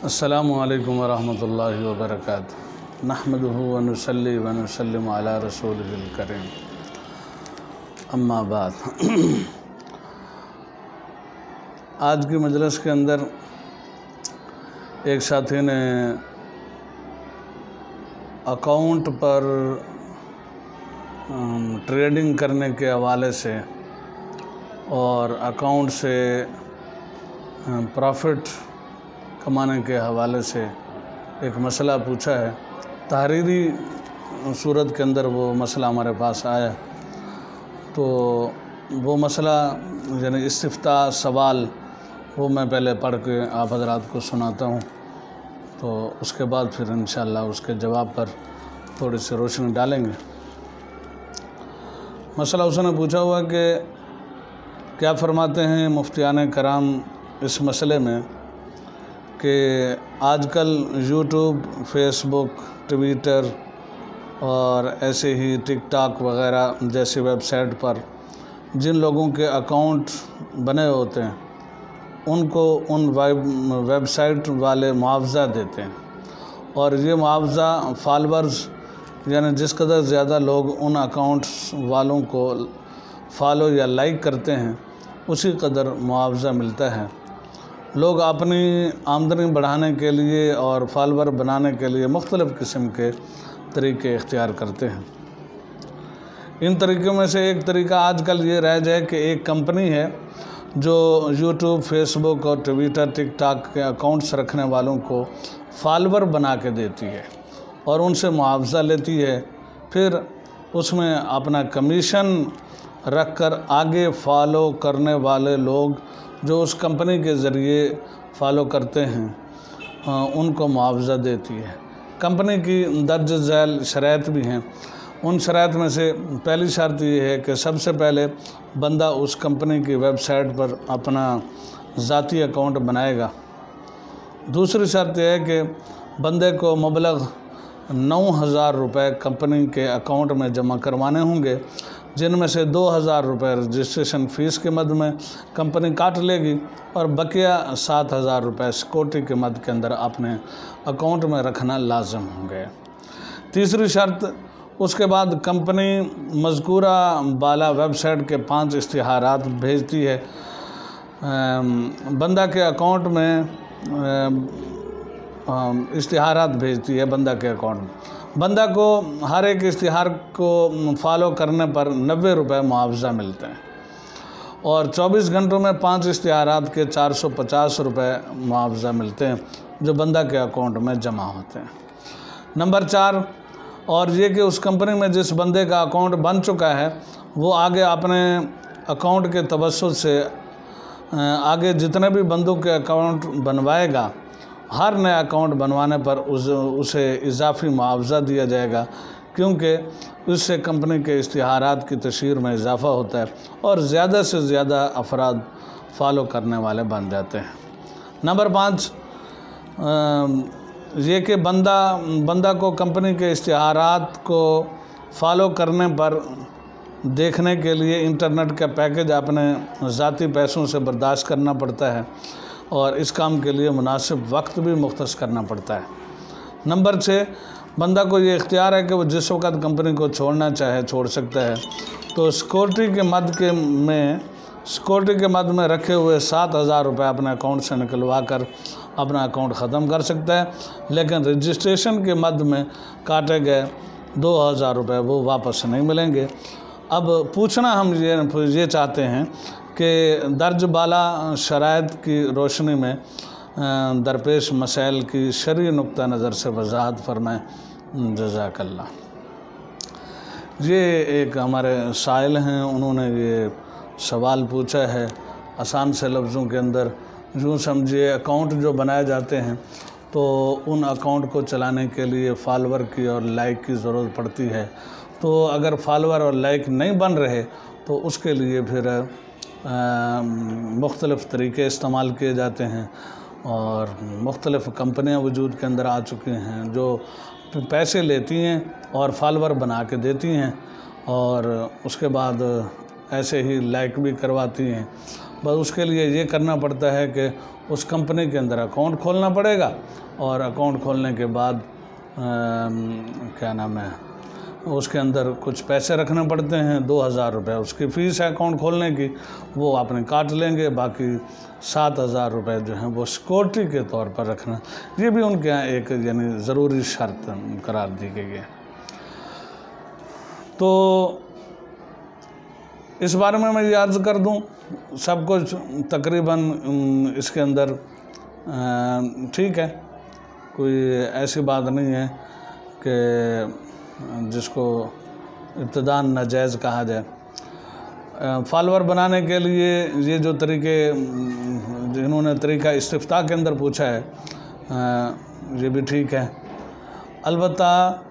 अस्सलामु अलैकुम वरहमतुल्लाहि वबरकातुहू। नहमदुहु व नुसल्ली व नुसल्लिमु अला रसूलिहिल करीम, अम्मा बाद। आज की मजलिस के अंदर एक साथी ने अकाउंट पर ट्रेडिंग करने के हवाले से और अकाउंट से प्रॉफिट कमाने के हवाले से एक मसला पूछा है। तहरीरी सूरत के अंदर वो मसला हमारे पास आया, तो वो मसला यानी इस्तिफ्ता सवाल वो मैं पहले पढ़ के आप हज़रात को सुनाता हूँ, तो उसके बाद फिर इंशाअल्लाह उसके जवाब पर थोड़ी सी रोशनी डालेंगे। मसला उसने पूछा हुआ कि क्या फरमाते हैं मुफ्तियान कराम इस मसले में कि आजकल यूट्यूब, फेसबुक, ट्विटर और ऐसे ही टिकटॉक वगैरह जैसी वेबसाइट पर जिन लोगों के अकाउंट बने होते हैं उनको उन वेबसाइट वाले मुआवज़ा देते हैं, और ये मुआवज़ा फॉलोअर्स यानी जिस कदर ज़्यादा लोग उन अकाउंट्स वालों को फॉलो या लाइक करते हैं उसी कदर मुआवज़ा मिलता है। लोग अपनी आमदनी बढ़ाने के लिए और फॉलोअर बनाने के लिए मुख्तलिफ़ किस्म के तरीके इख्तियार करते हैं। इन तरीक़ों में से एक तरीका आजकल ये रह जाए कि एक कंपनी है जो यूट्यूब, फेसबुक और ट्विटर, टिकटॉक के अकाउंट्स रखने वालों को फॉलोअर बना के देती है और उनसे मुआवज़ा लेती है, फिर उसमें अपना कमीशन रख कर आगे फॉलो करने वाले लोग जो उस कंपनी के ज़रिए फॉलो करते हैं उनको मुआवज़ा देती है। कंपनी की दर्ज झैल शराइत भी हैं। उन शराइत में से पहली शर्त ये है कि सबसे पहले बंदा उस कंपनी की वेबसाइट पर अपना ज़ाती अकाउंट बनाएगा। दूसरी शर्त यह है कि बंदे को मबलग 9,000 रुपये कंपनी के अकाउंट में जमा करवाने होंगे, जिनमें से 2,000 रुपये रजिस्ट्रेशन फ़ीस के मद में कंपनी काट लेगी और बकिया 7,000 रुपये सिक्योरिटी के मद के अंदर अपने अकाउंट में रखना लाजम होंगे। तीसरी शर्त, उसके बाद कंपनी मज़कूरा बाला वेबसाइट के 5 इश्तिहारात भेजती है बंदा के अकाउंट में, इश्तिहारात भेजती है बंदा के अकाउंट में। बंदा को हर एक इश्तिहार को फॉलो करने पर 90 रुपये मुआवज़ा मिलते हैं और 24 घंटों में 5 इश्तिहारात के 450 रुपये मुआवज़ा मिलते हैं जो बंदा के अकाउंट में जमा होते हैं। नंबर 4, और ये कि उस कंपनी में जिस बंदे का अकाउंट बन चुका है वो आगे अपने अकाउंट के तवस्सुत से आगे जितने भी बंदों के अकाउंट बनवाएगा, हर नया अकाउंट बनवाने पर उसे इजाफ़ी मुआवज़ा दिया जाएगा, क्योंकि उससे कंपनी के इश्तिहारात की तशहीर में इजाफ़ा होता है और ज़्यादा से ज़्यादा अफराद फॉलो करने वाले बन जाते हैं। नंबर 5, ये कि बंदा को कंपनी के इश्तिहारात को फॉलो करने पर देखने के लिए इंटरनेट का पैकेज अपने ज़ाती पैसों से बर्दाश्त करना पड़ता है और इस काम के लिए मुनासिब वक्त भी मुख्तस करना पड़ता है। नंबर 6, बंदा को ये इख्तियार है कि वो जिस वक़्त कंपनी को छोड़ना चाहे छोड़ सकता है, तो सिक्योरिटी के मद में रखे हुए 7,000 रुपये अपने अकाउंट से निकलवा कर अपना अकाउंट ख़त्म कर सकता है, लेकिन रजिस्ट्रेशन के मद में काटे गए 2,000 रुपये वो वापस नहीं मिलेंगे। अब पूछना हम ये चाहते हैं कि दर्ज बाला शराइत की रोशनी में दरपेश मसाइल की शरई नुक्ता नज़र से वजाहत फरमाएँ, जज़ाकल्लाह। ये एक हमारे साइल हैं, उन्होंने ये सवाल पूछा है आसान से लफ्ज़ों के अंदर। यूँ समझिए अकाउंट जो बनाए जाते हैं तो उन अकाउंट को चलाने के लिए फॉलोअर की और लाइक की ज़रूरत पड़ती है, तो अगर फॉलोअर और लाइक नहीं बन रहे तो उसके लिए फिर मुख्तलिफ़ तरीके इस्तेमाल किए जाते हैं और मुख्तलिफ़ कंपनियां वजूद के अंदर आ चुकी हैं जो पैसे लेती हैं और फॉलोअर बना के देती हैं और उसके बाद ऐसे ही लाइक भी करवाती हैं। बस उसके लिए ये करना पड़ता है कि उस कंपनी के अंदर अकाउंट खोलना पड़ेगा और अकाउंट खोलने के बाद क्या नाम है, उसके अंदर कुछ पैसे रखने पड़ते हैं, 2000 रुपये उसकी फ़ीस है अकाउंट खोलने की, वो आपने काट लेंगे। बाकी 7000 रुपये जो हैं वो सिक्योरिटी के तौर पर रखना, ये भी उनके यहाँ एक यानी ज़रूरी शर्त करार दी गई है। तो इस बारे में मैं ये अर्ज़ कर दूं, सब कुछ तकरीबन इसके अंदर ठीक है, कोई ऐसी बात नहीं है कि जिसको इब्तिदान नाजायज़ कहा जाए। फॉलोअर बनाने के लिए ये जो तरीके जिन्होंने तरीका इस्तिफ्ता के अंदर पूछा है ये भी ठीक है। अलबत्ता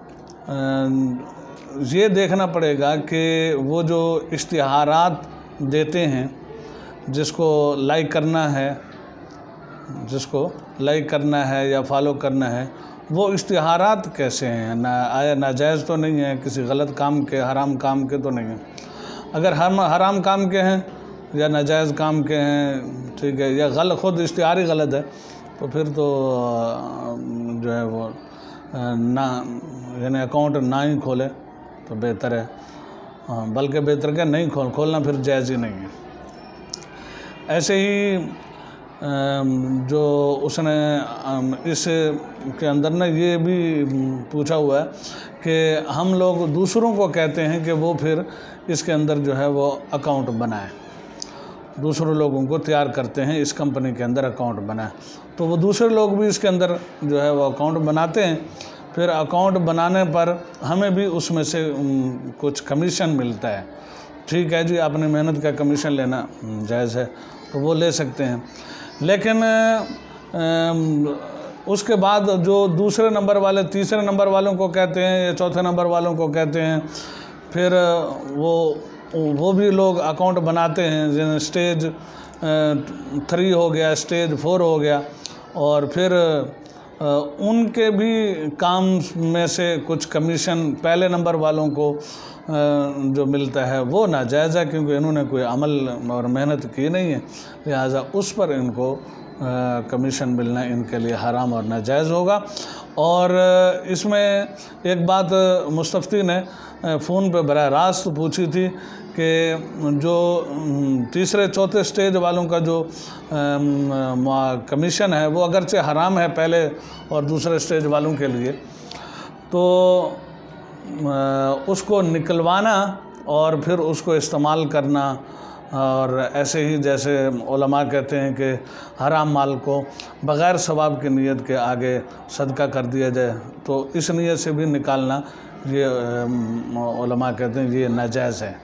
ये देखना पड़ेगा कि वो जो इश्तिहारात देते हैं, जिसको लाइक करना है या फॉलो करना है, वो इश्तिहारात कैसे हैं, आया नाजायज़ तो नहीं है, किसी गलत काम के, हराम काम के तो नहीं है। अगर हराम काम के हैं या नाजायज़ काम के हैं, ठीक है, या ख़ुद इश्तिहार ही गलत है, तो फिर तो जो है वो ना यानी अकाउंट ना ही खोले तो बेहतर है। बल्कि बेहतर क्या, नहीं खोलना फिर जायज़ ही नहीं है। ऐसे ही जो उसने इस के अंदर ना ये भी पूछा हुआ है कि हम लोग दूसरों को कहते हैं कि वो फिर इसके अंदर जो है वो अकाउंट बनाएं, दूसरों लोगों को तैयार करते हैं इस कंपनी के अंदर अकाउंट बनाएं, तो वो दूसरे लोग भी इसके अंदर जो है वो अकाउंट बनाते हैं। फिर अकाउंट बनाने पर हमें भी उसमें से कुछ कमीशन मिलता है। ठीक है जी, आपने मेहनत का कमीशन लेना जायज़ है तो वो ले सकते हैं, लेकिन उसके बाद जो दूसरे नंबर वाले, तीसरे नंबर वालों को कहते हैं या चौथे नंबर वालों को कहते हैं, फिर वो भी लोग अकाउंट बनाते हैं, जिन्हें स्टेज 3 हो गया, स्टेज 4 हो गया, और फिर उनके भी काम में से कुछ कमीशन पहले नंबर वालों को जो मिलता है वो नाजायज़ है, क्योंकि इन्होंने कोई अमल और मेहनत की नहीं है, लिहाजा उस पर इनको कमीशन मिलना इनके लिए हराम और नाजायज़ होगा। और इसमें एक बात मुस्तफ़ी ने फ़ोन पे बराह रास्त पूछी थी कि जो तीसरे चौथे स्टेज वालों का जो कमीशन है वो अगरचे हराम है पहले और दूसरे स्टेज वालों के लिए, तो उसको निकलवाना और फिर उसको इस्तेमाल करना, और ऐसे ही जैसे उलमा कहते हैं कि हराम माल को बग़ैर सवाब की नीयत के आगे सदका कर दिया जाए, तो इस नीयत से भी निकालना ये उलमा कहते हैं ये नाजायज़ है,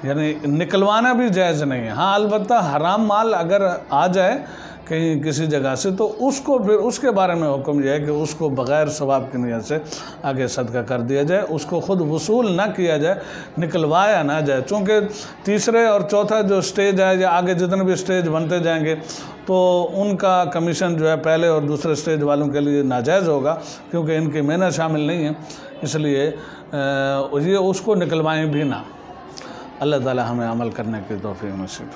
यानी निकलवाना भी जायज़ नहीं है। हाँ, अलबत्ता हराम माल अगर आ जाए कहीं किसी जगह से तो उसको फिर उसके बारे में हुक्म यह है कि उसको बग़ैर सवाब की नीयत से आगे सदका कर दिया जाए, उसको ख़ुद वसूल ना किया जाए, निकलवाया ना जाए। चूँकि तीसरे और चौथा जो स्टेज है या आगे जितने भी स्टेज बनते जाएंगे तो उनका कमीशन जो है पहले और दूसरे स्टेज वालों के लिए नाजायज़ होगा, क्योंकि इनकी मेहनत शामिल नहीं है, इसलिए ये उसको निकलवाएँ भी ना। अल्लाह ताला हमें अमल करने की तौफीक नसीब।